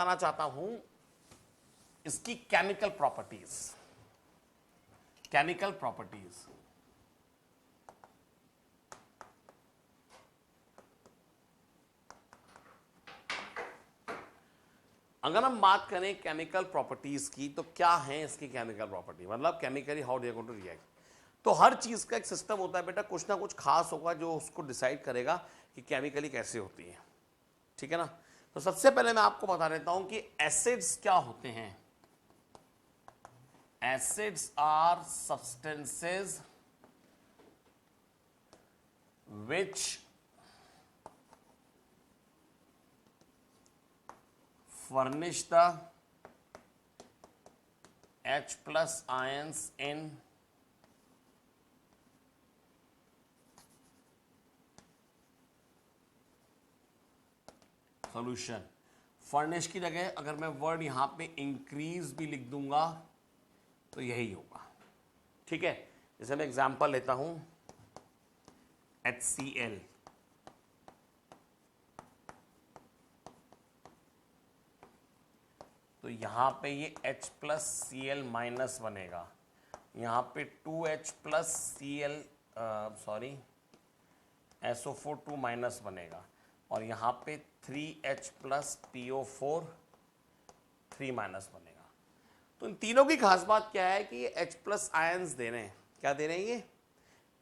बताना चाहता हूं इसकी केमिकल प्रॉपर्टीज। केमिकल प्रॉपर्टीज अगर हम बात करें केमिकल प्रॉपर्टीज की तो क्या है इसकी केमिकल प्रॉपर्टी, मतलब chemically how they are going to react. तो हर चीज का एक सिस्टम होता है बेटा, कुछ ना कुछ खास होगा जो उसको डिसाइड करेगा कि केमिकली कैसे होती है, ठीक है ना। तो सबसे पहले मैं आपको बता देता हूं कि एसिड्स क्या होते हैं। Acids are substances which furnish the H plus ions in solution। Furnish की जगह अगर मैं वर्ड यहां पे इंक्रीज भी लिख दूंगा तो यही होगा, ठीक है। जैसे मैं एग्जांपल लेता हूं HCl, तो यहां पे ये H प्लस Cl माइनस बनेगा, यहां पे 2H plus Cl sorry SO4 2 minus बनेगा, और यहां पे 3H प्लस PO4 3 माइनस बनेगा। तो इन तीनों की खास बात क्या है कि ये H प्लस आयंस दे रहे हैं। क्या दे रहे हैं ये?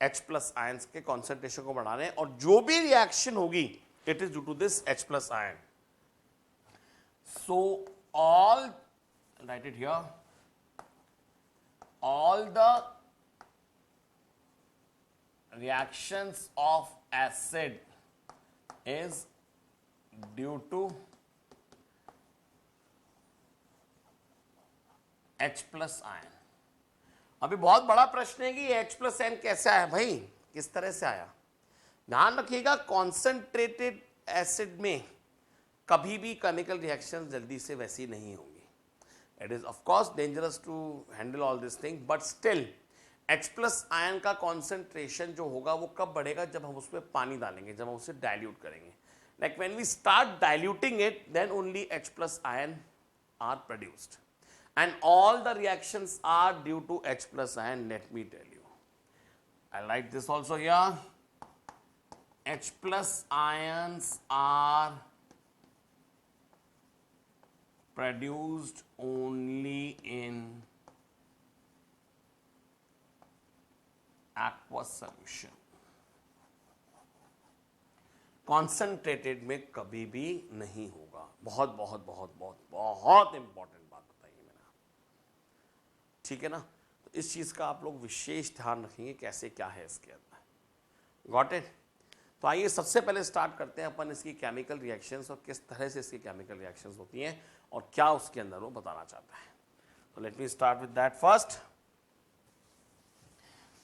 H प्लस आयंस के कॉन्सेंट्रेशन को बढ़ा रहे हैं, और जो भी रिएक्शन होगी it is due to this H plus ion. So all, write it here, all the reactions of acid is due to H plus ion. अभी बहुत बड़ा प्रश्न है कि H प्लस आयन कैसे आया भाई, किस तरह से आया। ध्यान रखिएगा कॉन्सेंट्रेटेड एसिड में कभी भी केमिकल रिएक्शन जल्दी से वैसी नहीं होंगी। It is of course dangerous to handle all this thing, but still H plus ion का कॉन्सेंट्रेशन जो होगा वो कब बढ़ेगा, जब हम उसमें पानी डालेंगे, जब हम उसे डाइल्यूट करेंगे। Like when we start diluting it then only H plus ion are produced, and all the reactions are due to H plus ion. Let me tell you, I write this also here. H plus ions are produced only in aqueous solution, concentrated में कभी भी नहीं होगा। बहुत बहुत बहुत बहुत बहुत इंपॉर्टेंट बात बताइए मैंने, ठीक है ना। तो इस चीज का आप लोग विशेष ध्यान रखेंगे कैसे क्या है इसके अंदर। Got it. तो आइए सबसे पहले स्टार्ट करते हैं अपन इसकी केमिकल रिएक्शंस और किस तरह से इसकी केमिकल रिएक्शंस होती हैं और क्या उसके अंदर वो बताना चाहता है। तो let me start with that first.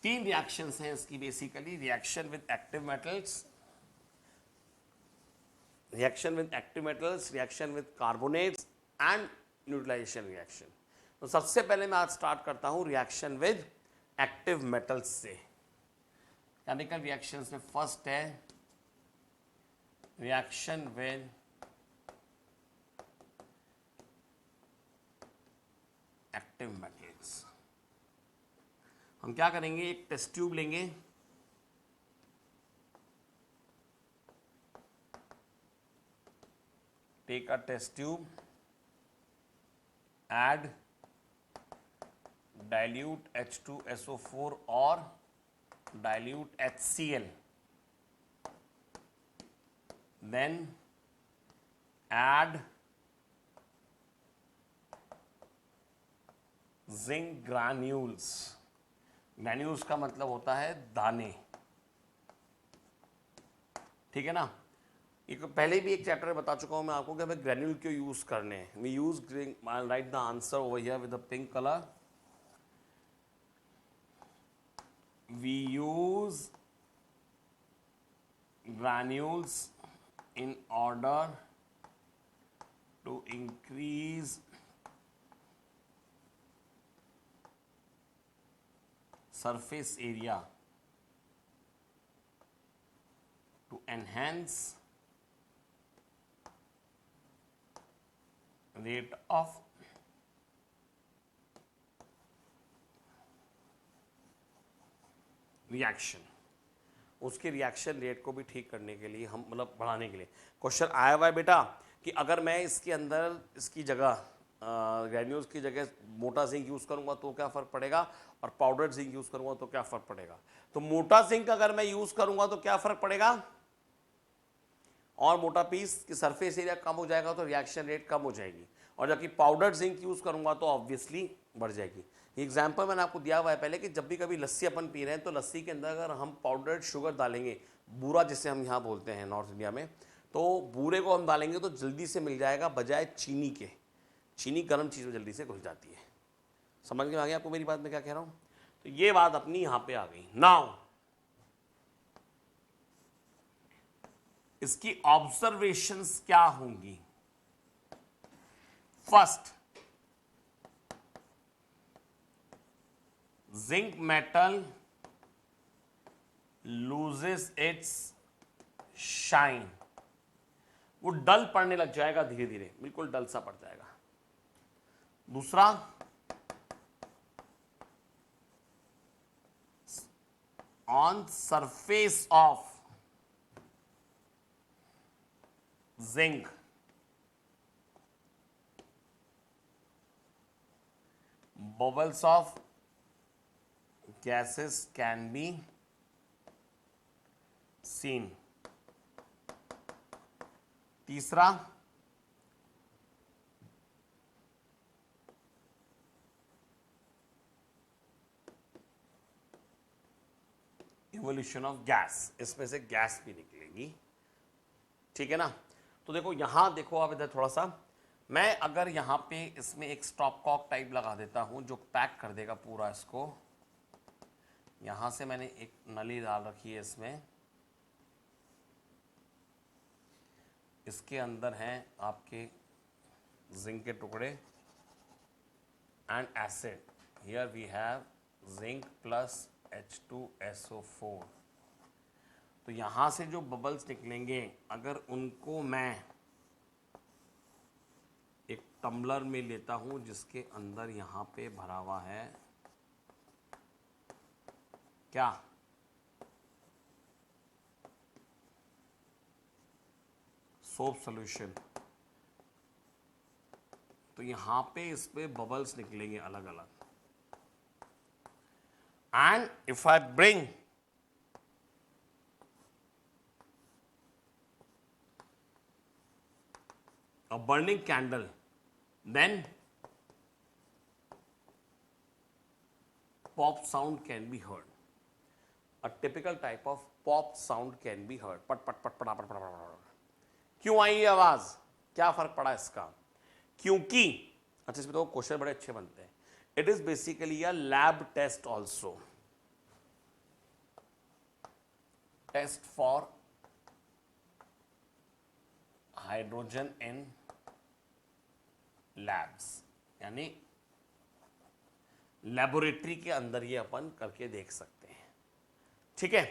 तीन रिएक्शंस हैं इसकी basically, reaction with active metals, reaction with active metals, reaction with carbonates and neutralization reaction. तो सबसे पहले मैं आज स्टार्ट करता हूं रिएक्शन विद एक्टिव मेटल्स से। केमिकल रिएक्शंस में फर्स्ट है रिएक्शन विद एक्टिव मेटल्स। हम क्या करेंगे, एक टेस्ट ट्यूब लेंगे, take a test tube, add dilute H2SO4 or dilute HCl, then add zinc granules। Granules का मतलब होता है दाने, ठीक है ना। एक पहले भी एक चैप्टर में बता चुका हूं मैं आपको कि हमें ग्रैन्यूल क्यों यूज करने हैं। We use, I write the answer over here with the pink colour. We use granules in order to increase surface area, to enhance rate of reaction, उसके रिएक्शन रेट को भी ठीक करने के लिए हम मतलब बढ़ाने के लिए क्वेश्चन आया हुआ है बेटा कि अगर मैं इसके अंदर इसकी जगह ग्रेन्यूल्स की जगह मोटा जिंक यूज करूंगा तो क्या फर्क पड़ेगा, और पाउडर्ड जिंक यूज करूंगा तो क्या फर्क पड़ेगा। तो मोटा जिंक अगर मैं यूज करूंगा तो क्या फर्क पड़ेगा, और मोटा पीस की सरफेस एरिया कम हो जाएगा तो रिएक्शन रेट कम हो जाएगी, और जबकि पाउडर्ड जिंक यूज करूंगा तो ऑब्वियसली बढ़ जाएगी। एग्जाम्पल मैंने आपको दिया हुआ है पहले कि जब भी कभी लस्सी अपन पी रहे हैं तो लस्सी के अंदर अगर हम पाउडर्ड शुगर डालेंगे, बूरा जिसे हम यहाँ बोलते हैं नॉर्थ इंडिया में, तो बूरे को हम डालेंगे तो जल्दी से मिल जाएगा बजाय चीनी के। चीनी गर्म चीज़ में जल्दी से घुल जाती है। समझ में आ गया आपको मेरी बात में क्या कह रहा हूँ। तो ये बात अपनी यहाँ पे आ गई। नाउ इसकी ऑब्जर्वेशंस क्या होंगी। First, zinc metal loses it's shine, वो डल पड़ने लग जाएगा धीरे धीरे, बिल्कुल डल सा पड़ जाएगा। दूसरा, on surface of zinc bubbles of gases can be seen. तीसरा, इवोल्यूशन ऑफ गैस, इसमें से गैस भी निकलेगी। ठीक है ना। तो देखो यहां देखो आप इधर थोड़ा सा, मैं अगर यहां पे इसमें एक स्टॉप कॉक टाइप लगा देता हूं जो पैक कर देगा पूरा इसको, यहां से मैंने एक नली डाल रखी है इसमें, इसके अंदर हैं आपके जिंक के टुकड़े and acid, here we have zinc plus H2SO4। तो यहां से जो बबल्स निकलेंगे अगर उनको मैं एक टम्बलर में लेता हूं जिसके अंदर यहां पे भरा हुआ है क्या, सोप सॉल्यूशन, तो यहां पे इस पे बबल्स निकलेंगे अलग अलग। And if I bring a burning candle, then pop sound can be heard. A typical type of pop sound can be heard. पट पट पट पटा पट पट पट। क्यों आई ये आवाज, क्या फर्क पड़ा इसका, क्योंकि अच्छा इसमें तो क्वेश्चन बड़े अच्छे बनते हैं। It is basically a lab test also, test for hydrogen in labs, यानी लेबोरेटरी के अंदर ये अपन करके देख सकते हैं। ठीक है।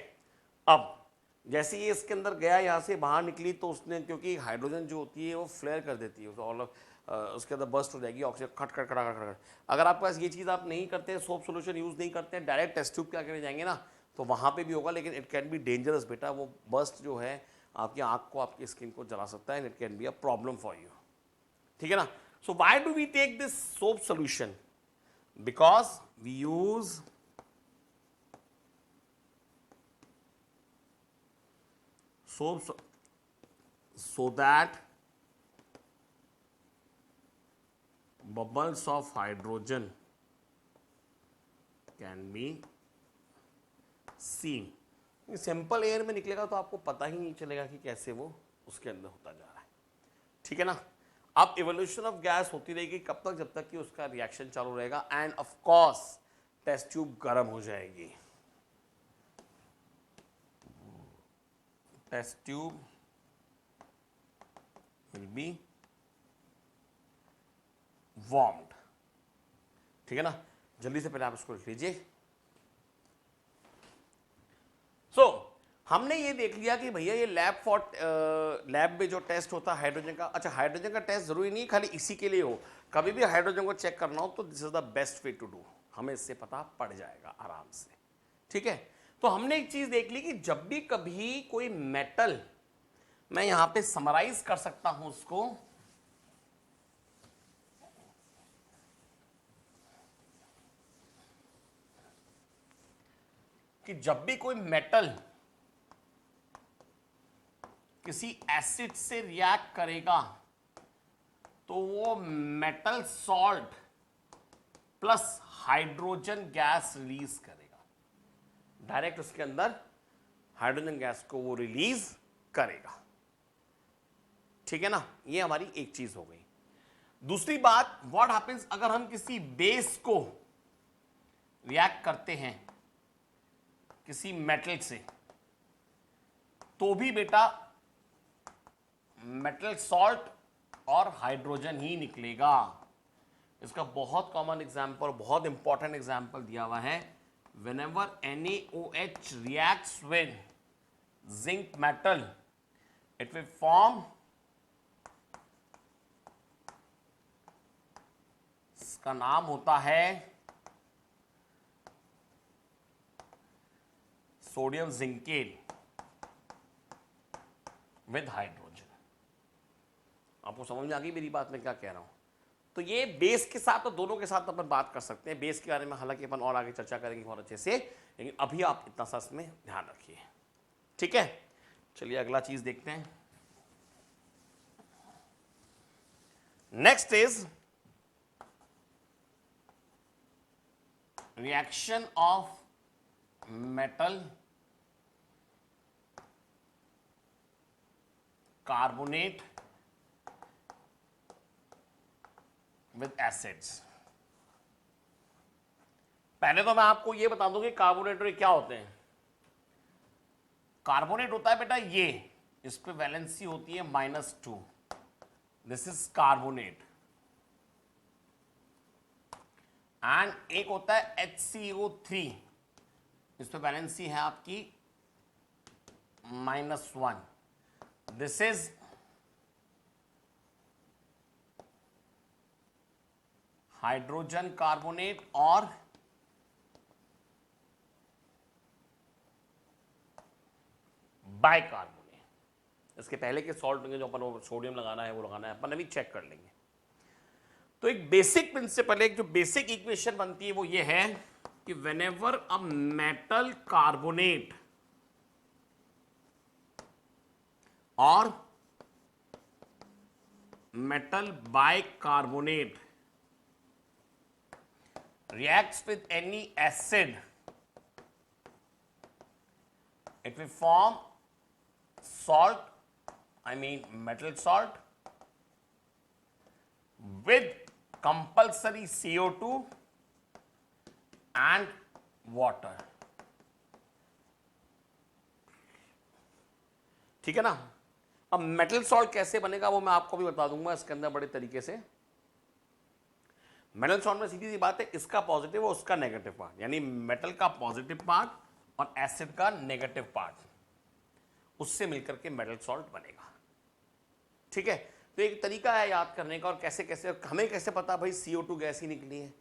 अब जैसे ये इसके अंदर गया, यहां से बाहर निकली तो उसने, क्योंकि हाइड्रोजन जो होती है वो फ्लेयर कर देती है, उसके अंदर बर्स्ट हो जाएगी ऑक्सीजन, खट खट खट खट। अगर आपके पास ये चीज़ आप नहीं करते, सोप सोल्यूशन यूज नहीं करते हैं, डायरेक्ट टेस्ट ट्यूब क्या करने जाएंगे ना, तो वहां पे भी होगा, लेकिन इट कैन बी डेंजरस बेटा। वो बर्स्ट जो है आपकी आंख को, आपकी स्किन को जला सकता है, it can be a problem for you. ठीक है ना। So why do we take this soap solution? Because we use soap so that bubbles of hydrogen can be seen. Simple air में निकलेगा तो आपको पता ही नहीं चलेगा कि कैसे वो उसके अंदर होता जा रहा है। ठीक है ना। अब इवोल्यूशन ऑफ गैस होती रहेगी कब तक, जब तक कि उसका रिएक्शन चालू रहेगा, and of course test tube गर्म हो जाएगी। Test tube will be warmed. ठीक है ना। जल्दी से पहले आप इसको लिख लीजिए। सो हमने ये देख लिया कि भैया ये लैब में जो टेस्ट होता है हाइड्रोजन का, अच्छा हाइड्रोजन का टेस्ट जरूरी नहीं खाली इसी के लिए हो, कभी भी हाइड्रोजन को चेक करना हो तो this is the best way to do, हमें इससे पता पड़ जाएगा आराम से। ठीक है, तो हमने एक चीज देख ली कि जब भी कभी कोई मेटल, मैं यहां पे समराइज कर सकता हूं उसको, कि जब भी कोई मेटल किसी एसिड से रिएक्ट करेगा तो वो metal salt plus hydrogen gas release करेगा, डायरेक्ट उसके अंदर हाइड्रोजन गैस को वो रिलीज करेगा। ठीक है ना, ये हमारी एक चीज हो गई। दूसरी बात, व्हाट हैपेंस अगर हम किसी बेस को रिएक्ट करते हैं किसी मेटल से, तो भी बेटा मेटल सॉल्ट और हाइड्रोजन ही निकलेगा। इसका बहुत कॉमन एग्जांपल, बहुत इंपॉर्टेंट एग्जांपल दिया हुआ है, whenever NaOH reacts with zinc metal it will form, इसका नाम होता है सोडियम जिंकेट विद हाइड्रोजन। आपको समझ में आ गई मेरी बात, मैं क्या कह रहा हूं? तो ये बेस के साथ, तो दोनों के साथ अपन बात कर सकते हैं, बेस के बारे में हालांकि अपन और आगे चर्चा करेंगे बहुत अच्छे से, लेकिन अभी आप इतना सा इसमें ध्यान रखिए। ठीक है, चलिए अगला चीज देखते हैं। Next is reaction of metal carbonate with acids. पहले तो मैं आपको यह बता दूं कि कार्बोनेट क्या होते हैं। कार्बोनेट होता है बेटा ये, इस पे वैलेंसी होती है -2, दिस इज कार्बोनेट। एंड एक होता है HCO3, इस पे वैलेंसी है आपकी -1, दिस इज हाइड्रोजन कार्बोनेट और बाइकार्बोनेट। इसके पहले के सॉल्ट होंगे जो अपन सोडियम लगाना है वो लगाना है, अपन अभी चेक कर लेंगे। तो एक बेसिक प्रिंसिपल, एक जो बेसिक इक्वेशन बनती है वो ये है कि व्हेनेवर अ मेटल कार्बोनेट और metal bicarbonate reacts with any acid, it will form salt, I mean metal salt, with compulsory CO2 and water. ठीक है ना। अब मेटल सॉल्ट कैसे बनेगा वो मैं आपको भी बता दूंगा इसके अंदर बड़े तरीके से। मेटल सॉल्ट में सीधी सी बात है, इसका पॉजिटिव और उसका नेगेटिव पार्ट, यानी मेटल का पॉजिटिव पार्ट और एसिड का नेगेटिव पार्ट, उससे मिलकर के मेटल सॉल्ट बनेगा। ठीक है, तो एक तरीका है याद करने का। और कैसे कैसे हमें कैसे पता भाई CO2 गैस ही निकली है?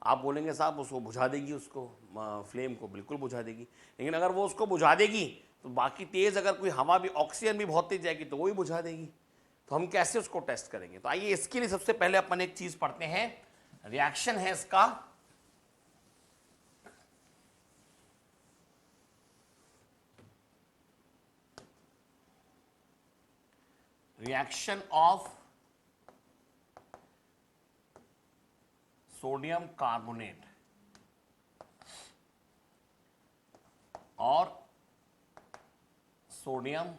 आप बोलेंगे साहब उसको बुझा देगी, उसको फ्लेम को बिल्कुल बुझा देगी, लेकिन अगर वो उसको बुझा देगी तो बाकी तेज अगर कोई हवा भी, ऑक्सीजन भी बहुत तेज जाएगी तो वो भी बुझा देगी। तो हम कैसे उसको टेस्ट करेंगे? तो आइए इसके लिए सबसे पहले अपन एक चीज पढ़ते हैं, रिएक्शन है इसका रिएक्शन ऑफ सोडियम कार्बोनेट और सोडियम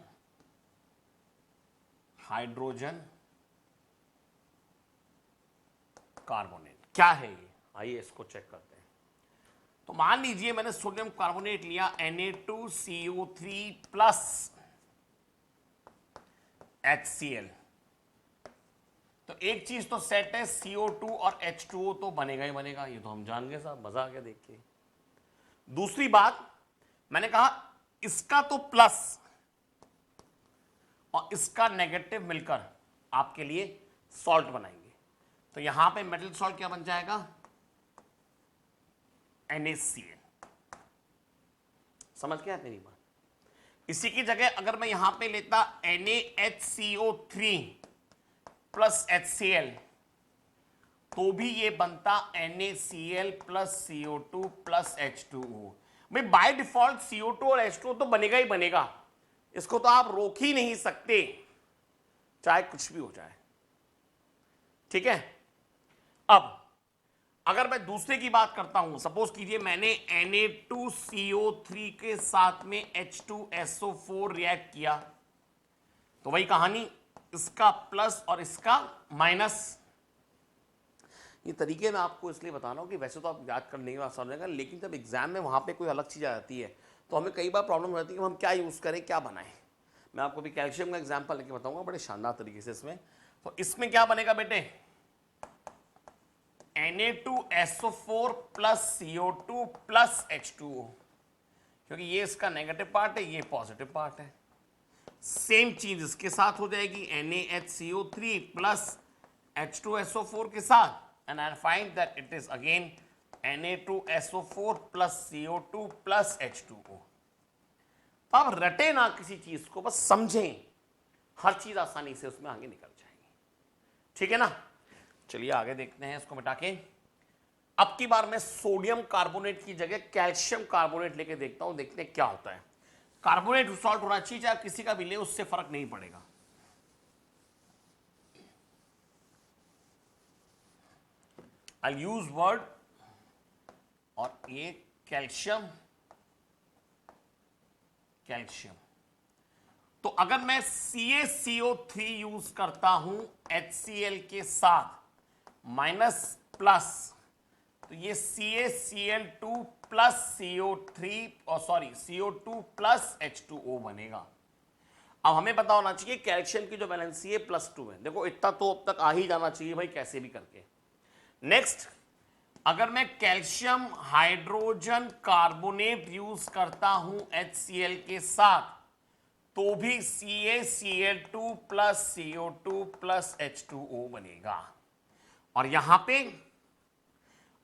हाइड्रोजन कार्बोनेट। क्या है ये? आइए इसको चेक करते हैं। तो मान लीजिए मैंने सोडियम कार्बोनेट लिया Na2CO3 प्लस HCl। तो एक चीज तो सेट है, CO2 और H2O तो बनेगा ही बनेगा, ये तो हम जान गए साहब, मजा आ गया देख के। दूसरी बात मैंने कहा इसका तो प्लस और इसका नेगेटिव मिलकर आपके लिए सॉल्ट बनाएंगे। तो यहां पे मेटल सॉल्ट क्या बन जाएगा, NaCl। समझ गया मेरी बात? इसी की जगह अगर मैं यहां पे लेता NaHCO3 प्लस HCl, तो भी ये बनता NaCl plus CO2 plus H2O। भाई बाय डिफॉल्ट CO2 और H2O तो बनेगा ही बनेगा, इसको तो आप रोक ही नहीं सकते, चाहे कुछ भी हो जाए। ठीक है। अब अगर मैं दूसरे की बात करता हूं, सपोज कीजिए मैंने Na2CO3 के साथ में H2SO4 रिएक्ट किया, तो वही कहानी, इसका प्लस और इसका माइनस। ये तरीके मैं आपको इसलिए बता रहा हूं कि वैसे तो आप याद करने में आसान रहेगा, लेकिन जब एग्जाम में वहां पे कोई अलग चीज आ जाती है तो हमें कई बार प्रॉब्लम हो जाती है कि हम क्या यूज करें, क्या बनाएं। मैं आपको भी कैल्शियम का एग्जाम्पल लेके बताऊंगा बड़े शानदार तरीके से इसमें। तो इसमें क्या बनेगा बेटे, Na2SO4 plus CO2 plus H2O, क्योंकि ये इसका नेगेटिव पार्ट है, ये पॉजिटिव पार्ट है। सेम चीज इसके साथ हो जाएगी, NaHCO3 प्लस H2SO4 के साथ, and I find that it is again Na2SO4 plus CO2 plus H2O। तो आप रटे ना किसी चीज को, बस समझें, हर चीज आसानी से उसमें आगे निकल जाएगी। ठीक है ना। चलिए आगे देखते हैं इसको मिटा के। अब की बार मैं सोडियम कार्बोनेट की जगह कैल्शियम कार्बोनेट लेके देखता हूं, देखते हैं क्या होता है। कार्बोनेट सॉल्ट होना चाहिए, चाहे किसी का भी ले, उससे फर्क नहीं पड़ेगा। आई यूज वर्ड, और ये कैल्शियम, कैल्शियम। तो अगर मैं CaCO3 यूज करता हूं HCl के साथ माइनस प्लस, तो ये CaCl2 प्लस CO3 और सॉरी CO2 प्लस H2O बनेगा। अब हमें पता होना चाहिए कैल्शियम की जो वैलेंसी है +2 है। देखो इतना तो अब तक आ ही जाना चाहिए भाई, कैसे भी करके। नेक्स्ट, अगर मैं कैल्शियम हाइड्रोजन कार्बोनेट यूज करता हूं HCl के साथ, तो भी CaCl2 plus CO2 plus H2O बनेगा। और यहां पे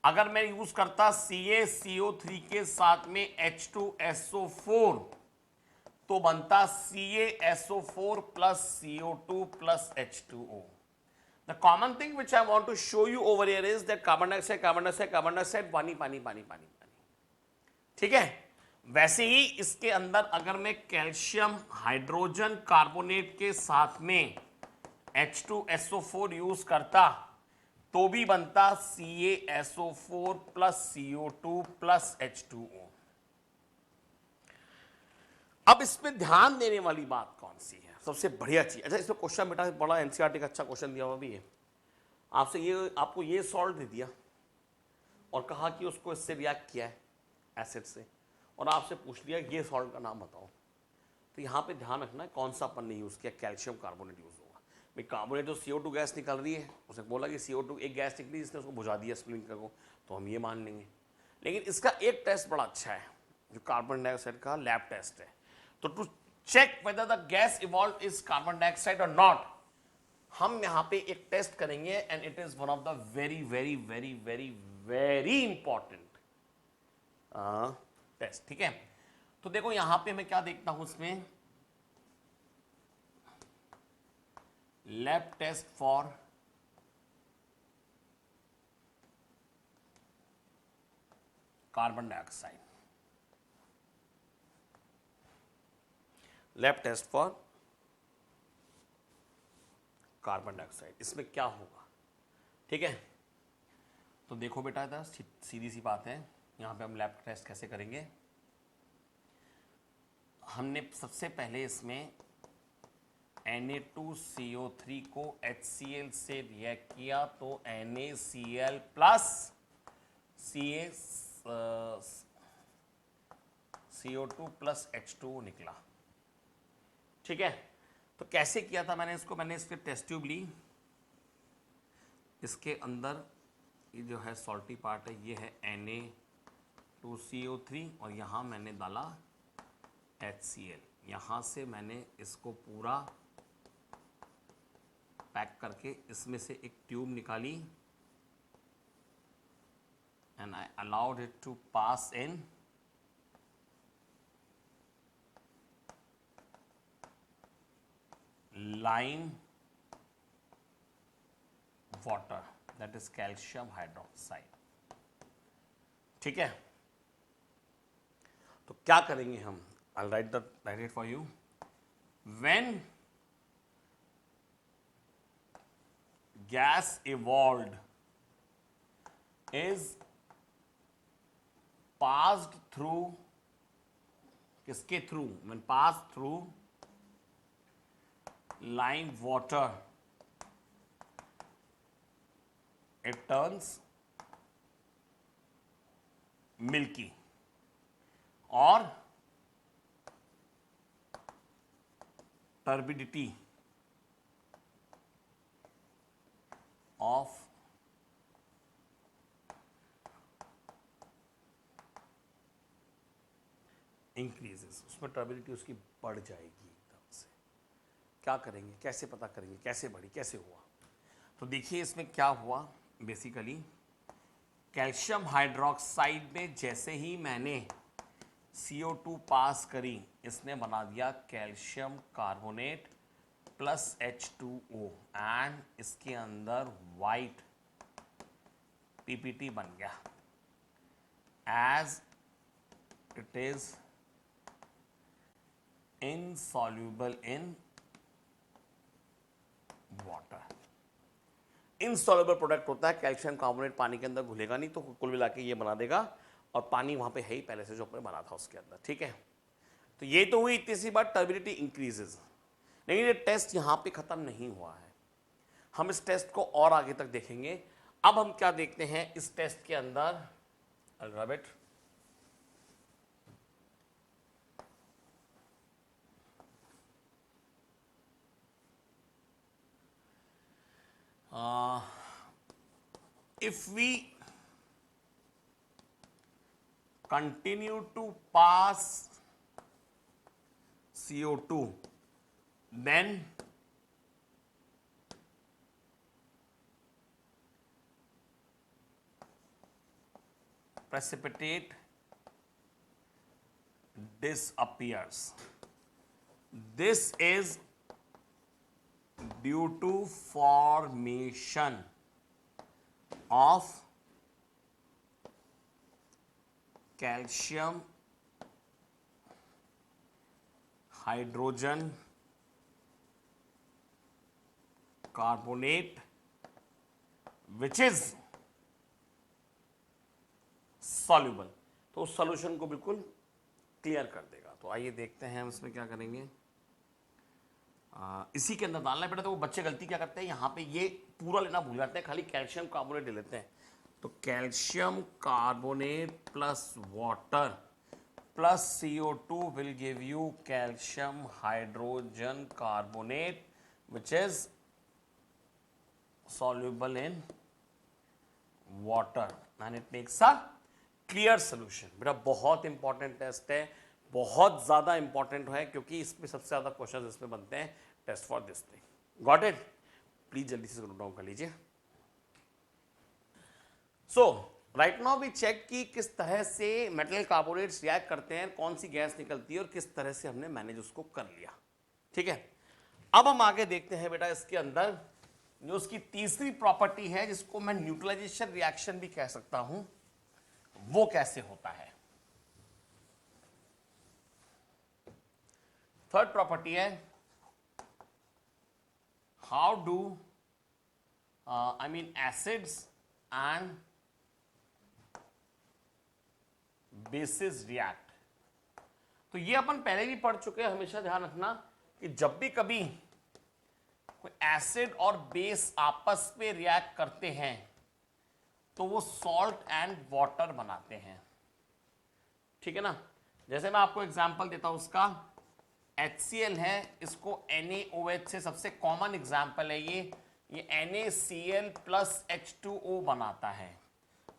अगर मैं यूज करता CaCO3 के साथ में H2SO4, तो बनता CaSO4 plus CO2 plus H2O। The common thing which I want to show you over here is that carbon dioxide, carbon dioxide, carbon dioxide, पानी पानी पानी पानी पानी। ठीक है। वैसे ही इसके अंदर अगर मैं कैल्शियम हाइड्रोजन कार्बोनेट के साथ में H2SO4 यूज करता, तो भी बनता CaSO4 plus CO2 plus H2O। अब इसमें ध्यान देने वाली बात कौन सी है, सबसे बढ़िया चीज। अच्छा, इसमें क्वेश्चन बेटा बड़ा एनसीईआरटी का अच्छा क्वेश्चन दिया हुआ भी है। आपसे ये, आपको ये सॉल्ट दे दिया और कहा कि उसको इससे रिएक्ट किया है एसिड से, और आपसे पूछ लिया ये सॉल्ट का नाम बताओ, तो यहाँ पे ध्यान रखना है कौन सा अपन ने यूज किया, कैल्शियम कार्बोनेट यूज होगा। भाई कार्बोनेट तो CO2 गैस निकल रही है, उसे बोला कि CO2 एक गैस निकली जिसने उसको बुझा दिया स्प्लिंकर को, तो हम ये मान लेंगे। लेकिन इसका एक टेस्ट बड़ा अच्छा है जो कार्बन डाइऑक्साइड का लैब टेस्ट है। तो to check whether the gas evolve is carbon dioxide और नॉट, हम यहां पे एक टेस्ट करेंगे, and it is one of the very very very very very important test. ठीक है। तो देखो यहां पे मैं क्या देखता हूं, इसमें lab test for carbon dioxide, lab test for carbon dioxide, इसमें क्या होगा। ठीक है। तो देखो बेटा, इधर सीधी सी बात है, यहां पे हम लैब टेस्ट कैसे करेंगे। हमने सबसे पहले इसमें Na2CO3 को HCl से रिएक्ट किया, तो NaCl plus CO2 plus H2O निकला। ठीक है। तो कैसे किया था मैंने इसको, मैंने इसके टेस्ट ट्यूब ली, इसके अंदर ये जो है सॉल्टी पार्ट है, ये है Na2CO3, और यहां मैंने डाला HCl, यहां से मैंने इसको पूरा पैक करके इसमें से एक ट्यूब निकाली and I allowed it to pass in lime water, that is calcium hydroxide. ठीक है, तो क्या करेंगे हम? I'll write it for you. When gas evolved is passed through, किसके through? When passed through lime water, it turns milky, और turbidity of increases, उसमें turbidity उसकी बढ़ जाएगी एकदम से। क्या करेंगे, कैसे पता करेंगे कैसे बढ़ी, कैसे हुआ? तो देखिए इसमें क्या हुआ, बेसिकली कैल्शियम हाइड्रोक्साइड में जैसे ही मैंने CO2 पास करी, इसने बना दिया calcium carbonate plus H2O, and इसके अंदर वाइट PPT बन गया, as it is insoluble in water. Insoluble product होता है, कैल्शियम कार्बोनेट पानी के अंदर घुलेगा नहीं, तो कुल मिला के ये बना देगा, और पानी वहां पे है ही पहले से जो अपने बना था उसके अंदर। ठीक है, तो ये तो हुई इतनी सी बात, टर्बिडिटी इंक्रीजेस। लेकिन ये टेस्ट यहां पे खत्म नहीं हुआ है, हम इस टेस्ट को और आगे तक देखेंगे। अब हम क्या देखते हैं इस टेस्ट के अंदर, alphabet if we continue to pass CO2, then precipitate disappears. This is due to formation of calcium hydrogen carbonate, which is soluble. तो उस सॉल्यूशन को बिल्कुल क्लियर कर देगा। तो आइए देखते हैं हम इसमें क्या करेंगे। इसी के अंदर डालना है बेटा। तो वो बच्चे गलती क्या करते हैं, यहाँ पे ये पूरा लेना भूल जाते हैं, खाली कैल्शियम कार्बोनेट ले लेते हैं। तो calcium carbonate plus water plus CO2 will give you calcium hydrogen carbonate which is soluble in water and it makes a clear solution. बेटा बहुत इंपॉर्टेंट टेस्ट है, बहुत ज्यादा इंपॉर्टेंट है, क्योंकि इसमें सबसे ज्यादा क्वेश्चन इसमें बनते हैं। Test for this thing, got it? Please जल्दी से नोट डाउन कर लीजिए। So right now we check कि किस तरह से मेटल कार्बोनेट्स रिएक्ट करते हैं, कौन सी गैस निकलती है और किस तरह से हमने मैनेज उसको कर लिया। ठीक है, अब हम आगे देखते हैं बेटा इसके अंदर जो उसकी तीसरी प्रॉपर्टी है, जिसको मैं न्यूट्रलाइजेशन रिएक्शन भी कह सकता हूं, वो कैसे होता है। थर्ड प्रॉपर्टी है how do I mean acids and bases react. तो ये अपन पहले भी पढ़ चुके हैं, हमेशा ध्यान रखना कि जब भी कभी कोई एसिड और बेस आपस में रिएक्ट करते हैं तो वो सॉल्ट एंड वाटर बनाते हैं। ठीक है ना, जैसे मैं आपको एग्जांपल देता हूं उसका, HCl है, इसको NaOH से सबसे कॉमन एग्जांपल है ये NaCl प्लस H2O बनाता है।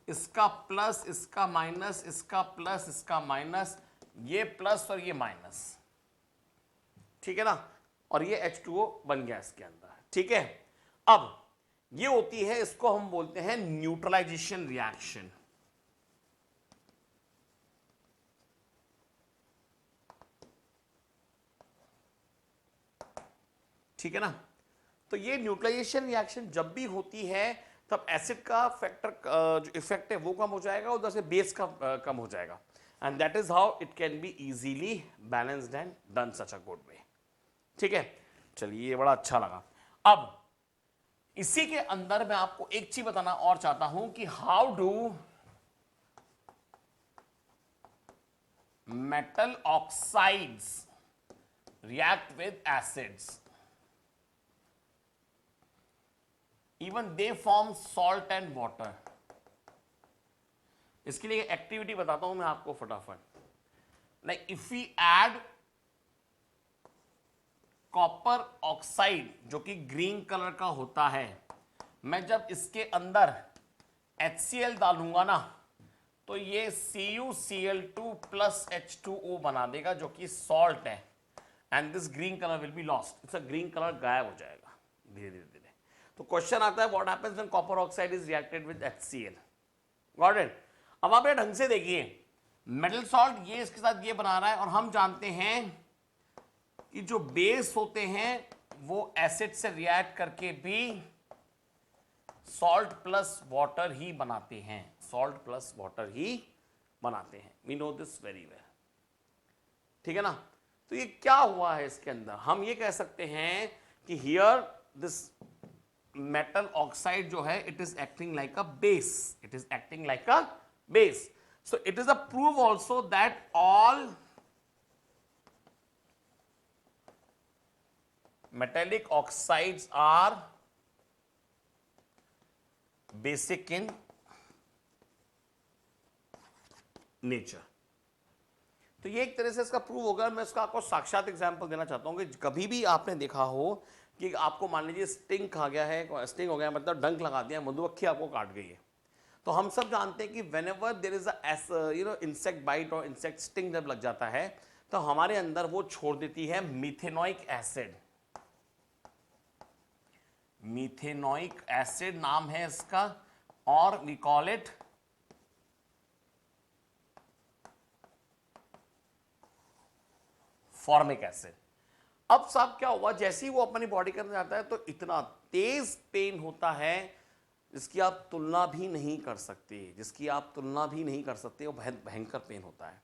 इसका प्लस, इसका माइनस, इसका प्लस, इसका माइनस, ये प्लस और ये माइनस, ठीक है ना, और ये H2O बन गया इसके अंदर, ठीक है। अब ये होती है, इसको हम बोलते हैं न्यूट्रलाइजेशन रिएक्शन। ठीक है ना, तो ये न्यूट्रलाइजेशन रिएक्शन जब भी होती है तब एसिड का फैक्टर जो इफेक्ट है वो कम हो जाएगा, उधर से बेस का कम हो जाएगा, and that is how it can be easily balanced and done such a good way. ठीक है, चलिए ये बड़ा अच्छा लगा। अब इसी के अंदर मैं आपको एक चीज बताना और चाहता हूं कि how do metal oxides react with acids, even they form salt and water। इसके लिए एक्टिविटी बताता हूं मैं आपको फटाफट। Like if we add copper oxide जो कि ग्रीन कलर का होता है, मैं जब इसके अंदर HCl डालूंगा ना तो ये CuCl2 प्लस H2O बना देगा जो कि सॉल्ट है, and this green colour will be lost, इसका ग्रीन कलर गायब हो जाएगा धीरे धीरे धीरे। तो क्वेश्चन आता है what happens when copper oxide is reacted with HCl। Got it. अब आप ये ढंग से देखिए, मेटल सॉल्ट ये इसके साथ ये बना रहा है, और हम जानते हैं कि जो बेस होते हैं वो एसिड से रिएक्ट करके भी सॉल्ट प्लस वाटर ही बनाते हैं, सॉल्ट प्लस वाटर ही बनाते हैं, we know this very well. ठीक है ना, तो ये क्या हुआ है इसके अंदर, हम ये कह सकते हैं कि हियर दिस मेटल ऑक्साइड जो है it is acting like a base, it is acting like a base. So it is a prove also that all metallic oxides are basic in nature। तो ये एक तरह से इसका प्रूव होगा। मैं इसका आपको साक्षात एग्जांपल देना चाहता हूं कि कभी भी आपने देखा हो कि आपको मान लीजिए स्टिंग खा गया है, स्टिंग हो गया मतलब डंक लगा दिया, मधुमक्खी आपको काट गई है, तो हम सब जानते हैं कि whenever there is a insect bite और इंसेक्ट स्टिंग जब लग जाता है तो हमारे अंदर वो छोड़ देती है मीथेनोइक एसिड। मीथेनोइक एसिड नाम है इसका, और we call it formic acid. अब साहब क्या हुआ, जैसे ही वो अपनी बॉडी के अंदर जाता है तो इतना तेज पेन होता है जिसकी आप तुलना भी नहीं कर सकते, जिसकी आप तुलना भी नहीं कर सकते, वो भयंकर पेन होता है।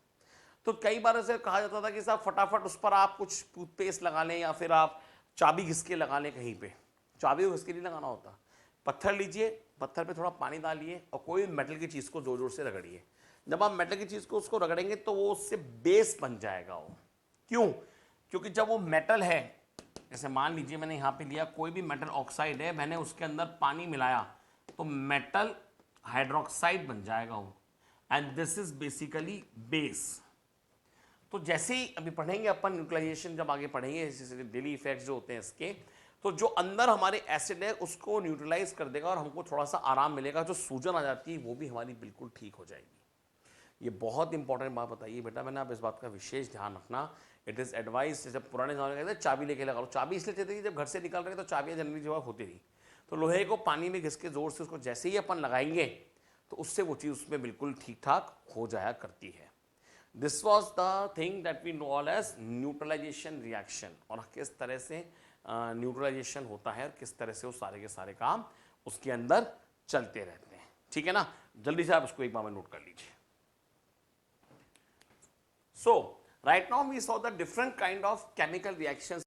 तो कई बार ऐसे कहा जाता था कि साहब फटाफट उस पर आप कुछ टूथपेस्ट लगा लें या फिर आप चाबी घिस के लगा लें कहीं पे। चाबी को घिस के नहीं लगाना होता, पत्थर लीजिए, पत्थर पे थोड़ा पानी डालिए और कोई मेटल की चीज़ को जोर जोर से रगड़िए। जब आप मेटल की चीज़ को उसको रगड़ेंगे तो वो उससे बेस बन जाएगा वो। क्यों? क्योंकि जब वो मेटल है, जैसे मान लीजिए मैंने यहाँ पे लिया कोई भी मेटल ऑक्साइड है, मैंने उसके अंदर पानी मिलाया तो मेटल हाइड्रोक्साइड बन जाएगा वो, and this is basically base. तो जैसे ही अभी पढ़ेंगे अपन न्यूट्रलाइजेशन, जब आगे पढ़ेंगे डेली इफेक्ट्स जो होते हैं इसके, तो जो अंदर हमारे एसिड है उसको न्यूट्रलाइज कर देगा और हमको थोड़ा सा आराम मिलेगा, जो सूजन आ जाती है वो भी हमारी बिल्कुल ठीक हो जाएगी। ये बहुत इंपॉर्टेंट बात बताइए बेटा मैंने, आप इस बात का विशेष ध्यान रखना। इट इज़ एडवाइस, जब पुराने ज़माने में कहते हैं चाबी लेके लगा लो, चाबी इसलिए कहते हैं कि जब घर से निकल रहे तो चाबियाँ जनरली जो होती रही, तो लोहे को पानी में घिस के जोर से उसको जैसे ही अपन लगाएंगे तो उससे वो चीज़ उसमें बिल्कुल ठीक ठाक हो जाया करती है। This was the thing that we know all as neutralization reaction, और किस तरह से न्यूट्रलाइजेशन होता है और किस तरह से वो सारे के सारे काम उसके अंदर चलते रहते हैं। ठीक है ना, जल्दी से आप इसको एक बार में नोट कर लीजिए। सो right now we saw the different kind of chemical reactions